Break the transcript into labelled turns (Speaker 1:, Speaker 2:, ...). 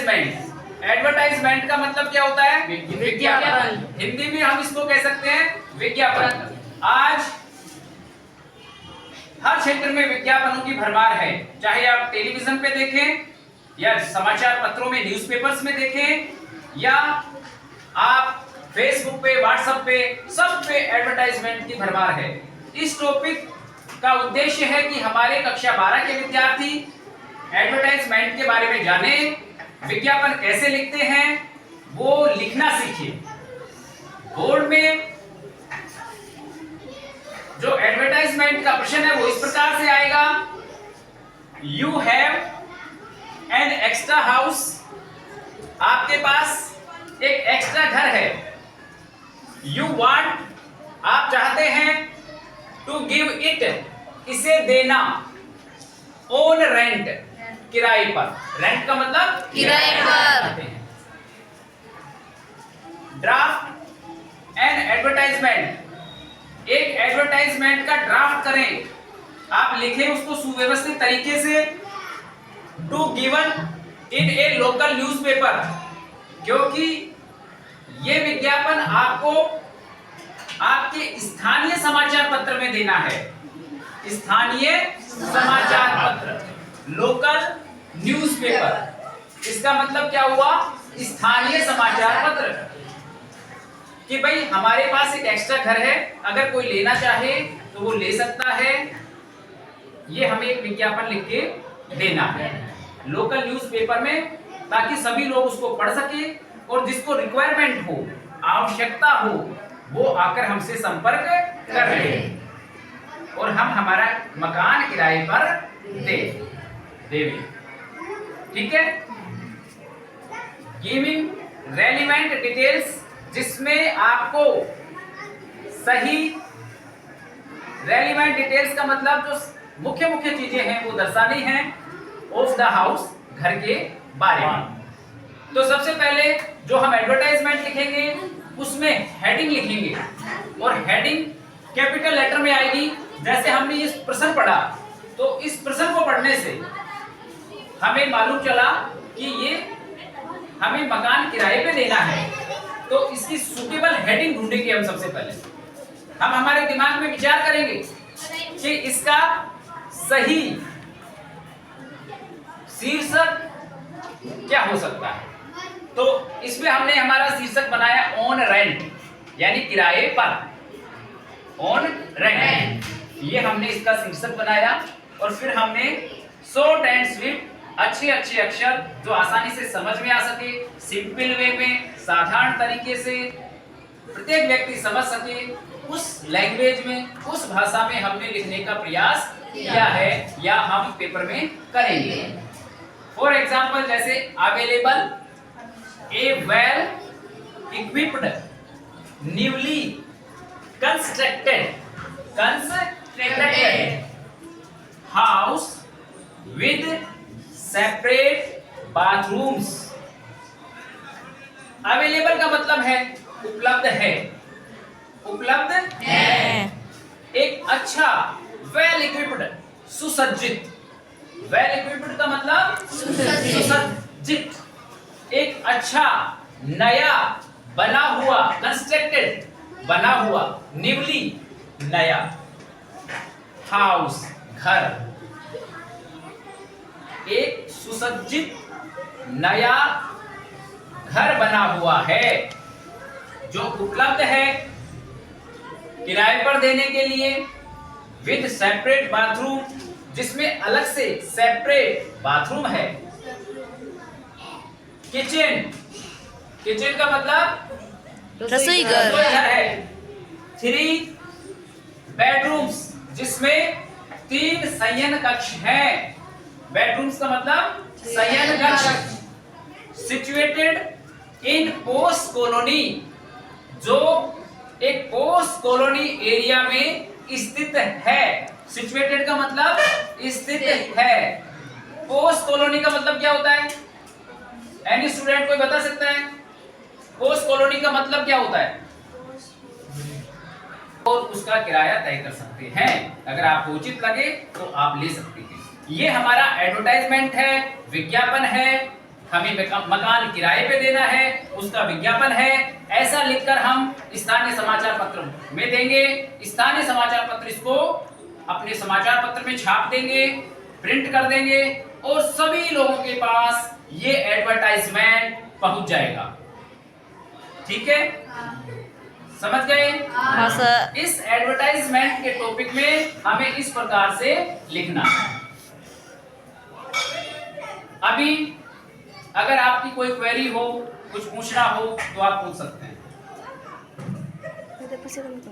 Speaker 1: Advertisement. Advertisement का मतलब क्या होता है? विज्ञापन। हिंदी में हम इसको कह सकते हैं विज्ञापन। आज हर क्षेत्र में विज्ञापनों की भरमार है, चाहे आप टेलीविजन पे देखें या समाचार पत्रों में, न्यूज़पेपर्स में देखें, या आप फेसबुक पे, व्हाट्सएप पे, सब पे एडवर्टाइजमेंट की भरमार है। इस टॉपिक का उद्देश्य है कि हमारे कक्षा 12 के विद्यार्थी एडवर्टाइजमेंट के बारे में जाने, विज्ञापन कैसे लिखते हैं वो लिखना सीखें। बोर्ड में जो एडवर्टाइजमेंट का प्रश्न है वो इस प्रकार से आएगा, you have an extra house. आपके पास एक एक्स्ट्रा घर है। यू वांट, आप चाहते हैं, टू गिव इट, इसे देना, ऑन रेंट, किराए पर। रेंट का मतलब
Speaker 2: किराए पर।
Speaker 1: ड्राफ्ट एन एडवर्टाइजमेंट, एक एडवर्टाइजमेंट का ड्राफ्ट करें, आप लिखें उसको सुव्यवस्थित तरीके से। To given in a local newspaper, क्योंकि ये विज्ञापन आपको आपके स्थानीय समाचार पत्र में देना है। स्थानीय समाचार पत्र, लोकल न्यूज़पेपर, इसका मतलब क्या हुआ? स्थानीय समाचार पत्र। कि भाई हमारे पास एक एक्स्ट्रा घर है, अगर कोई लेना चाहे तो वो ले सकता है। ये हमें एक विज्ञापन लिख के देना है लोकल न्यूज़पेपर में, ताकि सभी लोग उसको पढ़ सके और जिसको रिक्वायरमेंट हो, आवश्यकता हो, वो आकर हमसे संपर्क कर ले और हम हमारा मकान किराए पर दें। ठीक है। गिविंग रेलेवेंट डिटेल्स, जिसमें आपको सही, रेलेवेंट डिटेल्स का मतलब जो मुख्य चीजें हैं वो दर्शानी है ऑफ द हाउस, घर के बारे में। तो सबसे पहले जो हम एडवर्टाइजमेंट लिखेंगे उसमें हेडिंग लिखेंगे, और हेडिंग कैपिटल लेटर में आएगी। जैसे हमने इस प्रश्न पढ़ा, तो इस प्रश्न को पढ़ने से हमें मालूम चला कि ये हमें मकान किराए पे देना है, तो इसकी सूटेबल हेडिंग ढूंढेंगे। हम सबसे पहले हम हमारे दिमाग में विचार करेंगे कि इसका सही शीर्षक क्या हो सकता है। तो इसमें हमने हमारा शीर्षक बनाया ऑन रेंट, यानी किराए पर, ऑन रेंट, ये हमने इसका शीर्षक बनाया। और फिर हमने शॉर्ट एंड स्वीट, अच्छे अक्षर जो आसानी से समझ में आ सके, सिंपल वे में, साधारण तरीके से प्रत्येक व्यक्ति समझ सके, उस लैंग्वेज में, उस भाषा में हमने लिखने का प्रयास किया है या हम पेपर में करेंगे। फॉर एग्जाम्पल, जैसे available, A well equipped, newly constructed house with separate bathrooms. Available का मतलब है उपलब्ध है, उपलब्ध है। एक अच्छा, वेल इक्विप्ड, सुसज्जित, वेल इक्विप्ड का मतलब सुसज्जित। एक अच्छा, नया, बना हुआ, कंस्ट्रक्टेड, बना हुआ, न्यूली, नया, हाउस, घर। एक सुसज्जित नया घर बना हुआ है जो उपलब्ध है किराए पर देने के लिए, विद सेपरेट बाथरूम, जिसमें अलग से सेपरेट बाथरूम है। किचन, किचन का मतलब
Speaker 2: रसोई घर
Speaker 1: है। 3 बेडरूम्स, जिसमें 3 शयन कक्ष हैं। बेडरूम्स का मतलब शयन कक्ष। सिचुएटेड इन पोस्ट कॉलोनी, जो एक पोस्ट कॉलोनी एरिया में स्थित है। सिचुएटेड का मतलब स्थित है। पोस्ट कॉलोनी का मतलब क्या होता है? एनी स्टूडेंट कोई बता सकता है पोस्ट कॉलोनी का मतलब क्या होता है? और उसका किराया तय कर सकते हैं। अगर आपको उचित लगे तो आप ले सकते हैं। ये हमारा एडवर्टाइजमेंट है, विज्ञापन है, हमें मकान किराए पे देना है, उसका विज्ञापन है, ऐसा लिखकर हम स्थानीय समाचार पत्र में देंगे। स्थानीय समाचार पत्र इसको अपने समाचार पत्र में छाप देंगे, प्रिंट कर देंगे और सभी लोगों के पास ये एडवर्टाइजमेंट पहुंच जाएगा। ठीक है, समझ गए?
Speaker 2: हाँ सर।
Speaker 1: इस एडवर्टाइजमेंट के टॉपिक में हमें इस प्रकार से लिखना है। अभी अगर आपकी कोई क्वेरी हो, कुछ पूछना हो तो आप पूछ सकते हैं।
Speaker 2: Pwede pa sila mag